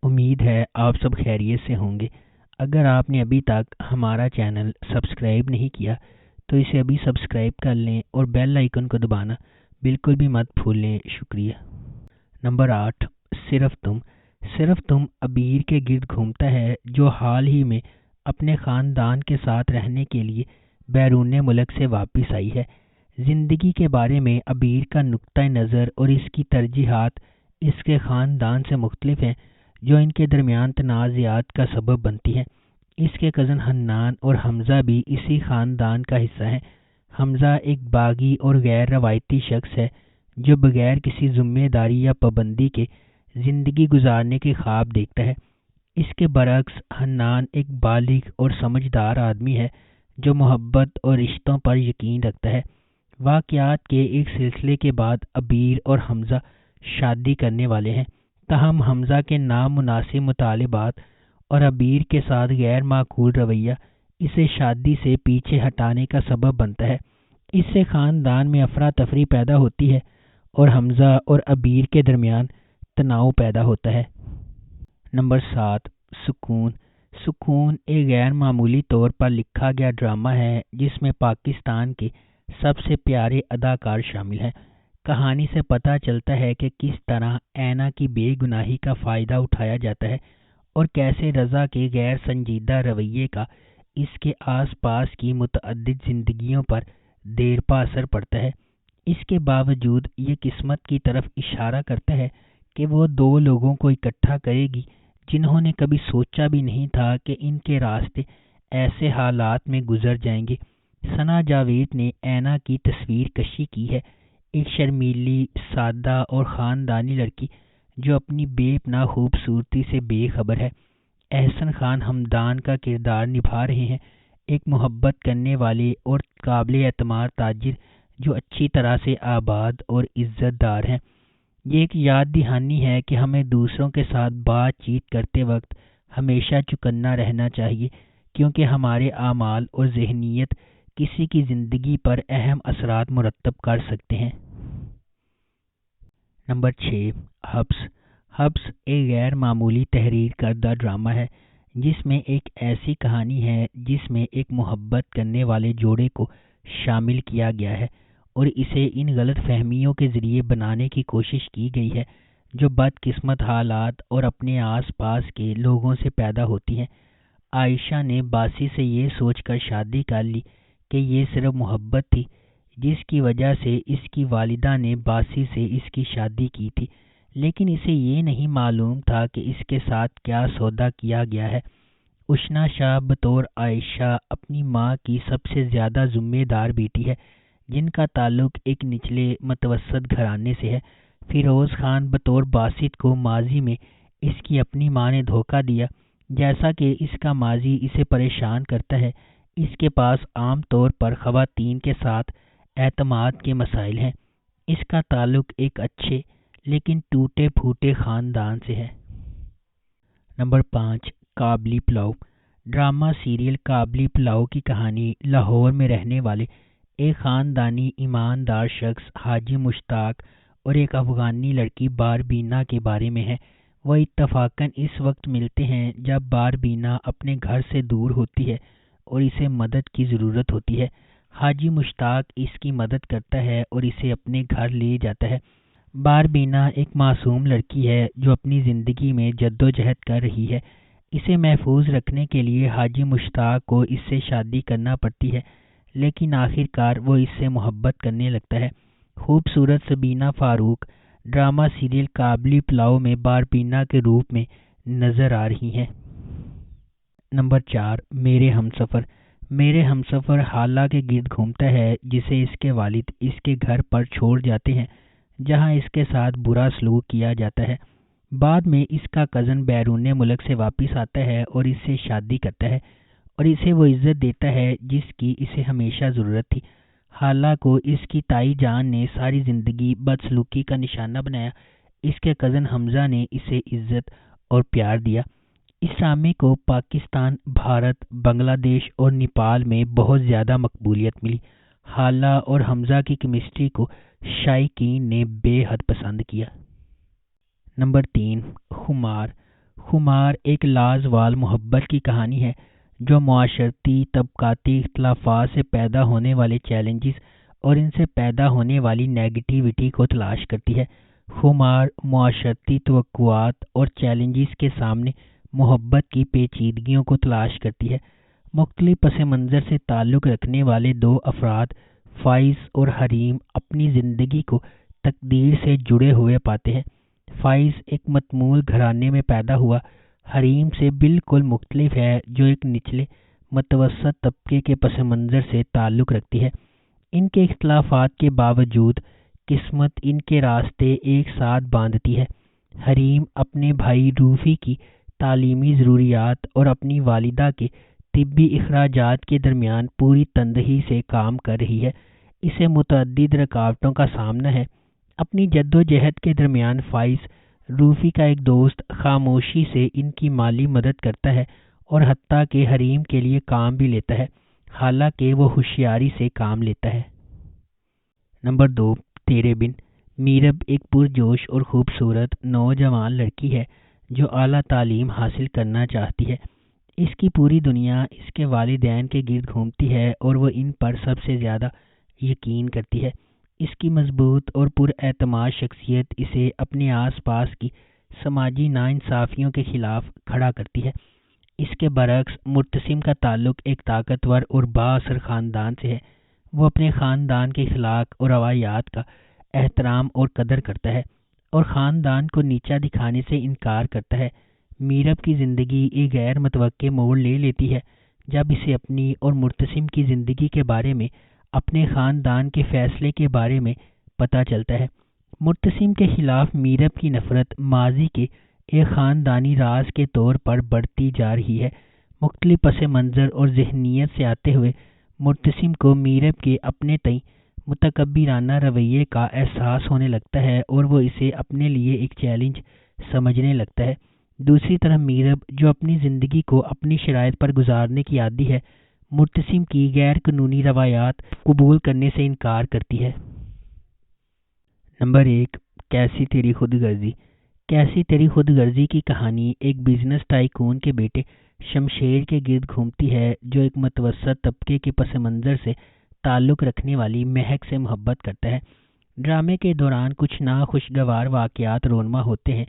امید ہے آپ سب خیریت سے ہوں گے۔ اگر آپ نے ابھی تک ہمارا چینل سبسکرائب نہیں کیا تو اسے ابھی سبسکرائب کر لیں اور بیل آئیکن کو دبانا بالکل بھی مت بھولیں۔ شکریہ۔ نمبر 8، صرف تم عبیر کے گرد گھومتا ہے جو حال ہی میں اپنے خاندان کے ساتھ رہنے کے لیے بیرون ملک سے واپس آئی ہے۔ زندگی کے بارے میں عبیر کا نقطہ نظر اور اس کی ترجیحات اس کے خاندان سے مختلف ہیں، جو ان کے درمیان تنازعات کا سبب بنتی ہے۔ اس کے کزن حنان اور حمزہ بھی اسی خاندان کا حصہ ہیں۔ حمزہ ایک باغی اور غیر روایتی شخص ہے جو بغیر کسی ذمہ داری یا پابندی کے زندگی گزارنے کے خواب دیکھتا ہے۔ اس کے برعکس حنان ایک بالغ اور سمجھدار آدمی ہے جو محبت اور رشتوں پر یقین رکھتا ہے۔ واقعات کے ایک سلسلے کے بعد عبیر اور حمزہ شادی کرنے والے ہیں، تاہم حمزہ کے نامناسب مطالبات اور عبیر کے ساتھ غیر معقول رویہ اسے شادی سے پیچھے ہٹانے کا سبب بنتا ہے۔ اس سے خاندان میں افراتفری پیدا ہوتی ہے اور حمزہ اور عبیر کے درمیان تناؤ پیدا ہوتا ہے۔ نمبر 7، سکون ایک غیر معمولی طور پر لکھا گیا ڈرامہ ہے جس میں پاکستان کے سب سے پیارے اداکار شامل ہیں۔ کہانی سے پتہ چلتا ہے کہ کس طرح اینا کی بے گناہی کا فائدہ اٹھایا جاتا ہے اور کیسے رضا کے غیر سنجیدہ رویے کا اس کے آس پاس کی متعدد زندگیوں پر دیر پا اثر پڑتا ہے۔ اس کے باوجود یہ قسمت کی طرف اشارہ کرتا ہے کہ وہ دو لوگوں کو اکٹھا کرے گی جنہوں نے کبھی سوچا بھی نہیں تھا کہ ان کے راستے ایسے حالات میں گزر جائیں گے۔ ثنا جاوید نے اینا کی تصویر کشی کی ہے، ایک شرمیلی، سادہ اور خاندانی لڑکی جو اپنی بے پناہ خوبصورتی سے بے خبر ہے۔ احسن خان ہمدان کا کردار نبھا رہے ہیں، ایک محبت کرنے والے اور قابل اعتماد تاجر جو اچھی طرح سے آباد اور عزت دار ہیں۔ یہ ایک یاد دہانی ہے کہ ہمیں دوسروں کے ساتھ بات چیت کرتے وقت ہمیشہ چوکنا رہنا چاہیے، کیونکہ ہمارے اعمال اور ذہنیت کسی کی زندگی پر اہم اثرات مرتب کر سکتے ہیں۔ نمبر 6، حبس ایک غیر معمولی تحریر کردہ ڈرامہ ہے جس میں ایک ایسی کہانی ہے جس میں ایک محبت کرنے والے جوڑے کو شامل کیا گیا ہے اور اسے ان غلط فہمیوں کے ذریعے بنانے کی کوشش کی گئی ہے جو بدقسمت حالات اور اپنے آس پاس کے لوگوں سے پیدا ہوتی ہیں۔ عائشہ نے باسی سے یہ سوچ کر شادی کر لی کہ یہ صرف محبت تھی، جس کی وجہ سے اس کی والدہ نے باسی سے اس کی شادی کی تھی، لیکن اسے یہ نہیں معلوم تھا کہ اس کے ساتھ کیا سودا کیا گیا ہے۔ اشنا شاہ بطور عائشہ اپنی ماں کی سب سے زیادہ ذمہ دار بیٹی ہے جن کا تعلق ایک نچلے متوسط گھرانے سے ہے۔ فیروز خان بطور باسط کو ماضی میں اس کی اپنی ماں نے دھوکہ دیا۔ جیسا کہ اس کا ماضی اسے پریشان کرتا ہے، اس کے پاس عام طور پر خواتین کے ساتھ اعتماد کے مسائل ہیں۔ اس کا تعلق ایک اچھے لیکن ٹوٹے پھوٹے خاندان سے ہے۔ نمبر 5، کابلی پلاؤ ڈرامہ سیریل کابلی پلاؤ کی کہانی لاہور میں رہنے والے ایک خاندانی ایماندار شخص حاجی مشتاق اور ایک افغانی لڑکی باربینا کے بارے میں ہے۔ وہ اتفاقاً اس وقت ملتے ہیں جب باربینا اپنے گھر سے دور ہوتی ہے اور اسے مدد کی ضرورت ہوتی ہے۔ حاجی مشتاق اس کی مدد کرتا ہے اور اسے اپنے گھر لے جاتا ہے۔ باربینا ایک معصوم لڑکی ہے جو اپنی زندگی میں جدوجہد کر رہی ہے۔ اسے محفوظ رکھنے کے لیے حاجی مشتاق کو اس سے شادی کرنا پڑتی ہے، لیکن آخر کار وہ اس سے محبت کرنے لگتا ہے۔ خوبصورت سبینہ فاروق ڈرامہ سیریل کابلی پلاؤ میں باربینا کے روپ میں نظر آ رہی ہیں۔ نمبر 4، میرے ہمسفر حالہ کے گرد گھومتا ہے جسے اس کے والد اس کے گھر پر چھوڑ جاتے ہیں جہاں اس کے ساتھ برا سلوک کیا جاتا ہے۔ بعد میں اس کا کزن بیرون ملک سے واپس آتا ہے اور اس سے شادی کرتا ہے اور اسے وہ عزت دیتا ہے جس کی اسے ہمیشہ ضرورت تھی۔ حالہ کو اس کی تائی جان نے ساری زندگی بدسلوکی کا نشانہ بنایا۔ اس کے کزن حمزہ نے اسے عزت اور پیار دیا۔ اس ڈرامے کو پاکستان، بھارت، بنگلہ دیش اور نیپال میں بہت زیادہ مقبولیت ملی۔ حالہ اور حمزہ کی کیمسٹری کو شائقین نے بے حد پسند کیا۔ نمبر 3، خمار ایک لازوال محبت کی کہانی ہے جو معاشرتی طبقاتی اختلافات سے پیدا ہونے والے چیلنجز اور ان سے پیدا ہونے والی نیگیٹیوٹی کو تلاش کرتی ہے۔ خمار معاشرتی توقعات اور چیلنجز کے سامنے محبت کی پیچیدگیوں کو تلاش کرتی ہے۔ مختلف پس منظر سے تعلق رکھنے والے دو افراد فائز اور حریم اپنی زندگی کو تقدیر سے جڑے ہوئے پاتے ہیں۔ فائز ایک متمول گھرانے میں پیدا ہوا حریم سے بالکل مختلف ہے جو ایک نچلے متوسط طبقے کے پس منظر سے تعلق رکھتی ہے۔ ان کے اختلافات کے باوجود قسمت ان کے راستے ایک ساتھ باندھتی ہے۔ حریم اپنے بھائی روفی کی تعلیمی ضروریات اور اپنی والدہ کے طبی اخراجات کے درمیان پوری تندہی سے کام کر رہی ہے۔ اسے متعدد رکاوٹوں کا سامنا ہے۔ اپنی جدوجہد کے درمیان فائز روفی کا ایک دوست خاموشی سے ان کی مالی مدد کرتا ہے اور حتیٰ کہ حریم کے لیے کام بھی لیتا ہے، حالانکہ وہ ہوشیاری سے کام لیتا ہے۔ نمبر 2، تیرے بن۔ میرب ایک پرجوش اور خوبصورت نوجوان لڑکی ہے جو اعلیٰ تعلیم حاصل کرنا چاہتی ہے۔ اس کی پوری دنیا اس کے والدین کے گرد گھومتی ہے اور وہ ان پر سب سے زیادہ یقین کرتی ہے۔ اس کی مضبوط اور پراعتماد شخصیت اسے اپنے آس پاس کی سماجی ناانصافیوں کے خلاف کھڑا کرتی ہے۔ اس کے برعکس مرتسم کا تعلق ایک طاقتور اور بااثر خاندان سے ہے۔ وہ اپنے خاندان کے اخلاق اور روایات کا احترام اور قدر کرتا ہے اور خاندان کو نیچا دکھانے سے انکار کرتا ہے۔ میرب کی زندگی ایک غیر متوقع موڑ لے لیتی ہے جب اسے اپنی اور مرتسم کی زندگی کے بارے میں اپنے خاندان کے فیصلے کے بارے میں پتہ چلتا ہے۔ مرتسم کے خلاف میرب کی نفرت ماضی کے ایک خاندانی راز کے طور پر بڑھتی جا رہی ہے۔ مختلف پس منظر اور ذہنیت سے آتے ہوئے مرتسم کو میرب کے اپنے تئیں متکبرانہ رویے کا احساس ہونے لگتا ہے اور وہ اسے اپنے لیے ایک چیلنج سمجھنے لگتا ہے۔ دوسری طرف میرب جو اپنی زندگی کو اپنی شرائط پر گزارنے کی عادی ہے، مرتسم کی غیر قانونی روایات قبول کرنے سے انکار کرتی ہے۔ نمبر 1، کیسی تیری خود غرضی۔ کیسی تیری خود غرضی کی کہانی ایک بزنس ٹائکون کے بیٹے شمشیر کے گرد گھومتی ہے جو ایک متوسط طبقے کے پس منظر سے تعلق رکھنے والی مہک سے محبت کرتا ہے۔ ڈرامے کے دوران کچھ ناخوشگوار واقعات رونما ہوتے ہیں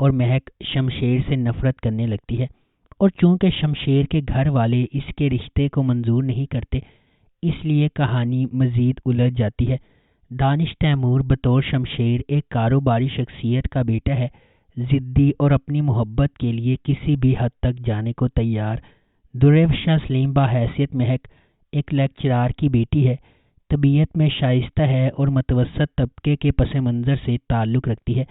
اور مہک شمشیر سے نفرت کرنے لگتی ہے، اور چونکہ شمشیر کے گھر والے اس کے رشتے کو منظور نہیں کرتے، اس لیے کہانی مزید الجھ جاتی ہے۔ دانش تیمور بطور شمشیر ایک کاروباری شخصیت کا بیٹا ہے، ضدی اور اپنی محبت کے لیے کسی بھی حد تک جانے کو تیار۔ دریوشا سلیم بحیثیت مہک ایک لیکچرار کی بیٹی ہے، طبیعت میں شائستہ ہے اور متوسط طبقے کے پس منظر سے تعلق رکھتی ہے۔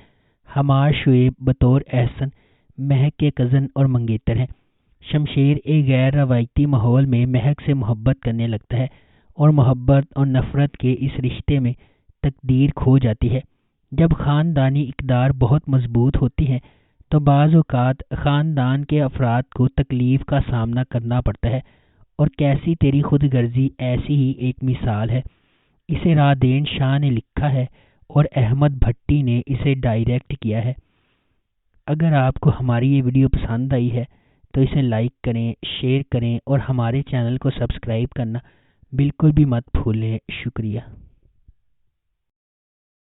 ہمار شعیب بطور احسن مہک کے کزن اور منگیتر ہیں۔ شمشیر ایک غیر روایتی ماحول میں مہک سے محبت کرنے لگتا ہے اور محبت اور نفرت کے اس رشتے میں تقدیر کھو جاتی ہے۔ جب خاندانی اقدار بہت مضبوط ہوتی ہیں تو بعض اوقات خاندان کے افراد کو تکلیف کا سامنا کرنا پڑتا ہے، اور کیسی تیری خود غرضی ایسی ہی ایک مثال ہے۔ اسے رادین شاہ نے لکھا ہے اور احمد بھٹی نے اسے ڈائریکٹ کیا ہے۔ اگر آپ کو ہماری یہ ویڈیو پسند آئی ہے تو اسے لائک کریں، شیئر کریں اور ہمارے چینل کو سبسکرائب کرنا بالکل بھی مت بھولیں۔ شکریہ۔